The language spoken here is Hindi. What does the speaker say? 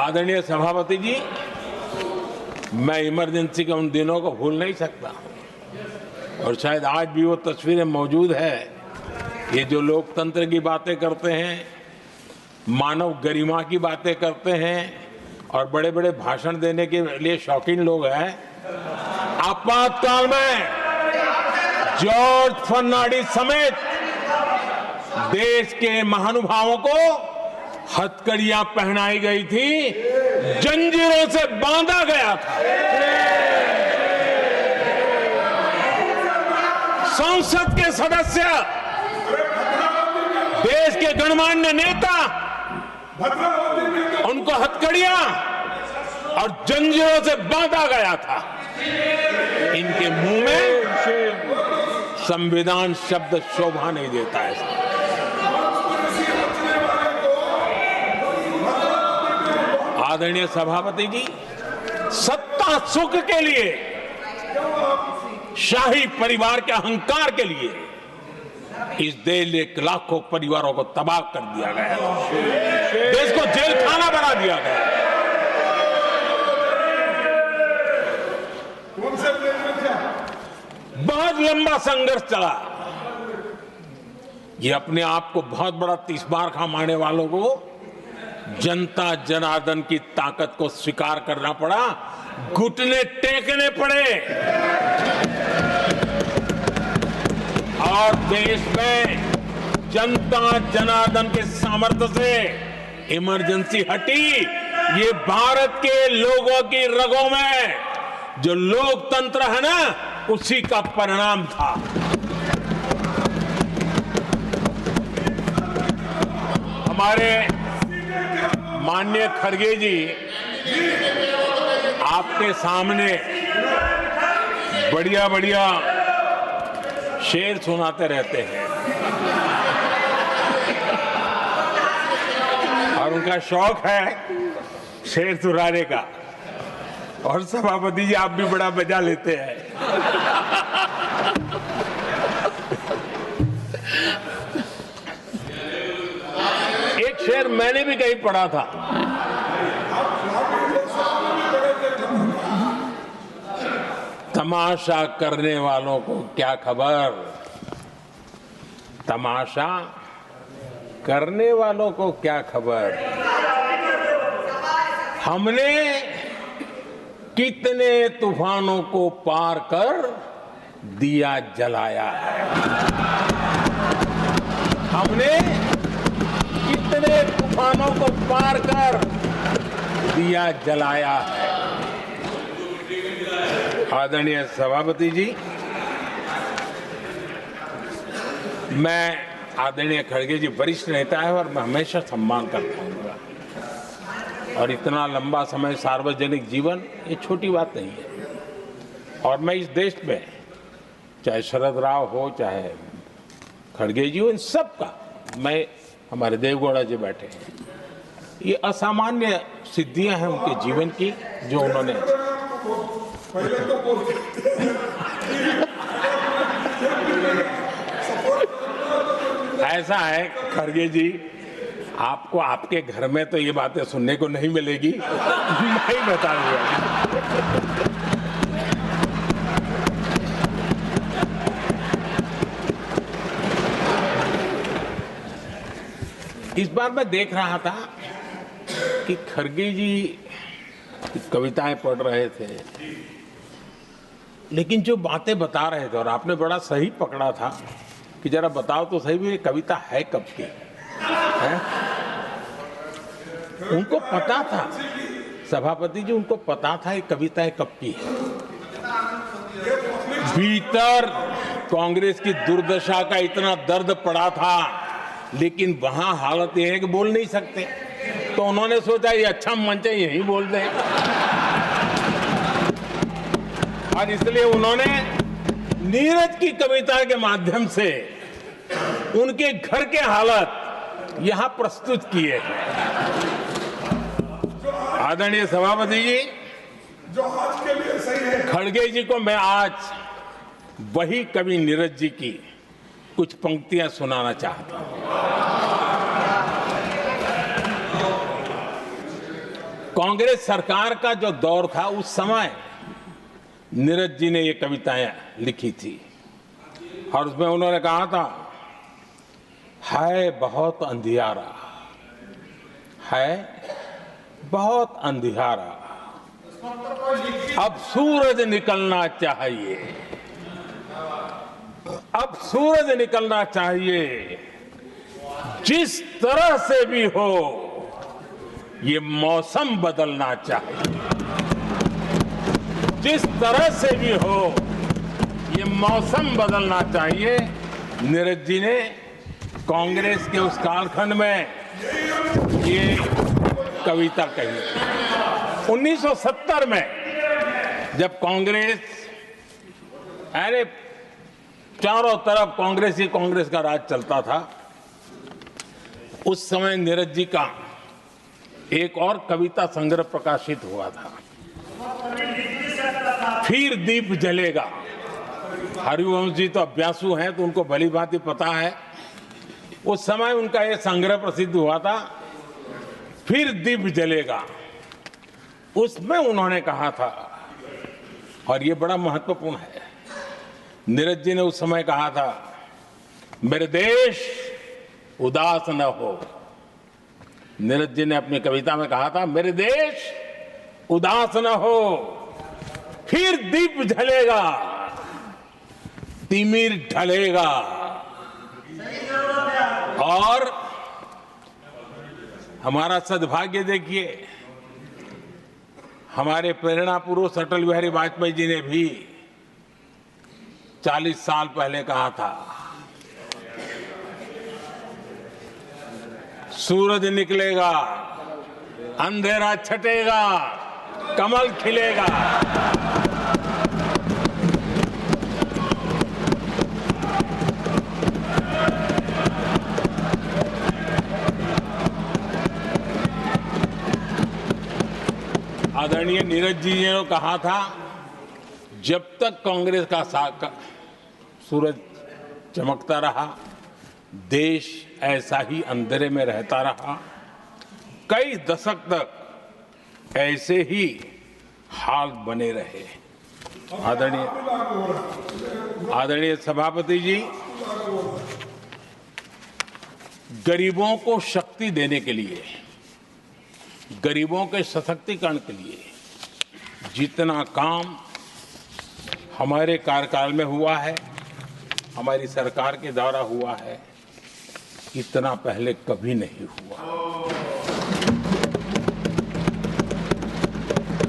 आदरणीय सभापति जी, मैं इमरजेंसी के उन दिनों को भूल नहीं सकता और शायद आज भी वो तस्वीरें मौजूद है। ये जो लोकतंत्र की बातें करते हैं, मानव गरिमा की बातें करते हैं और बड़े बड़े भाषण देने के लिए शौकीन लोग हैं, आपातकाल में जॉर्ज फर्नांडिस समेत देश के महानुभावों को हथकड़ियां पहनाई गई थी, जंजीरों से बांधा गया था। संसद के सदस्य, देश के गणमान्य नेता, उनको हथकड़ियां और जंजीरों से बांधा गया था। इनके मुंह में संविधान शब्द शोभा नहीं देता है। आदरणीय सभापति जी, सत्ता सुख के लिए, शाही परिवार के अहंकार के लिए इस देश के लाखों परिवारों को तबाह कर दिया गया, देश को जेल खाना बना दिया गया। बहुत लंबा संघर्ष चला। ये अपने आप को बहुत बड़ा तीसबारखा मानने वालों को जनता जनार्दन की ताकत को स्वीकार करना पड़ा, घुटने टेकने पड़े और देश में जनता जनार्दन के सामर्थ्य से इमरजेंसी हटी। ये भारत के लोगों की रगों में जो लोकतंत्र है ना, उसी का परिणाम था। हमारे माननीय खड़गे जी आपके सामने बढ़िया बढ़िया शेर सुनाते रहते हैं और उनका शौक है शेर सुनाने का, और सभापति जी आप भी बड़ा मजा लेते हैं। एक शेर मैंने भी कहीं पढ़ा था, तमाशा करने वालों को क्या खबर, तमाशा करने वालों को क्या खबर, हमने कितने तूफानों को पार कर दिया जलाया है, हमने कितने तूफानों को पार कर दिया जलाया है। आदरणीय सभापति जी, मैं आदरणीय खड़गे जी वरिष्ठ नेता है और मैं हमेशा सम्मान करता हूँ, और इतना लंबा समय सार्वजनिक जीवन ये छोटी बात नहीं है। और मैं इस देश में चाहे शरद राव हो, चाहे खड़गे जी हो, इन सब का, मैं हमारे देवगौड़ा जी बैठे हैं, ये असामान्य सिद्धियां हैं उनके जीवन की जो उन्होंने ऐसा है खड़गे जी, आपको आपके घर में तो ये बातें सुनने को नहीं मिलेगी, मैं ही बता दूंगा। इस बार मैं देख रहा था कि खड़गे जी कविताएं पढ़ रहे थे, लेकिन जो बातें बता रहे थे, और आपने बड़ा सही पकड़ा था कि जरा बताओ तो सही भी ये कविता है कब की है? उनको पता था, सभापति जी, उनको पता था ये कविता कब की है। भीतर कांग्रेस की दुर्दशा का इतना दर्द पड़ा था, लेकिन वहां हालत यह है कि बोल नहीं सकते, तो उन्होंने सोचा ये अच्छा मंच है, यही बोल दें, और इसलिए उन्होंने नीरज की कविता के माध्यम से उनके घर के हालात यहां प्रस्तुत किए हैं। आदरणीय सभापति जी, जो आज के लिए सही है, खड़गे जी को मैं आज वही कवि नीरज जी की कुछ पंक्तियां सुनाना चाहता हूं। कांग्रेस सरकार का जो दौर था उस समय नीरज जी ने ये कविताएं लिखी थी और उसमें उन्होंने कहा था, है बहुत अंधियारा, है बहुत अंधियारा, अब सूरज निकलना चाहिए, अब सूरज निकलना चाहिए, जिस तरह से भी हो ये मौसम बदलना चाहिए, जिस तरह से भी हो ये मौसम बदलना चाहिए। नीरज जी ने कांग्रेस के उस कालखंड में ये कविता कही। 1970 में जब कांग्रेस, अरे चारों तरफ कांग्रेस का राज चलता था, उस समय नीरज जी का एक और कविता संग्रह प्रकाशित हुआ था, फिर दीप जलेगा। हरिवंश जी तो अभ्यासु हैं तो उनको भली भांति पता है। उस समय उनका यह संग्रह प्रसिद्ध हुआ था, फिर दीप जलेगा। उसमें उन्होंने कहा था, और ये बड़ा महत्वपूर्ण है, नीरज जी ने उस समय कहा था, मेरे देश उदास न हो। नीरज जी ने अपनी कविता में कहा था, मेरे देश उदास न हो, फिर दीप जलेगा, तिमिर ढलेगा। और हमारा सद्भाग्य देखिए, हमारे प्रेरणा पुरुष अटल बिहारी वाजपेयी जी ने भी 40 साल पहले कहा था, सूरज निकलेगा, अंधेरा छटेगा, कमल खिलेगा। आदरणीय नीरज जी ने कहा था, जब तक कांग्रेस का सूरज चमकता रहा, देश ऐसा ही अंधेरे में रहता रहा। कई दशक तक ऐसे ही हाल बने रहे। आदरणीय सभापति जी, गरीबों को शक्ति देने के लिए, गरीबों के सशक्तिकरण के लिए जितना काम हमारे कार्यकाल में हुआ है, हमारी सरकार के द्वारा हुआ है, इतना पहले कभी नहीं हुआ।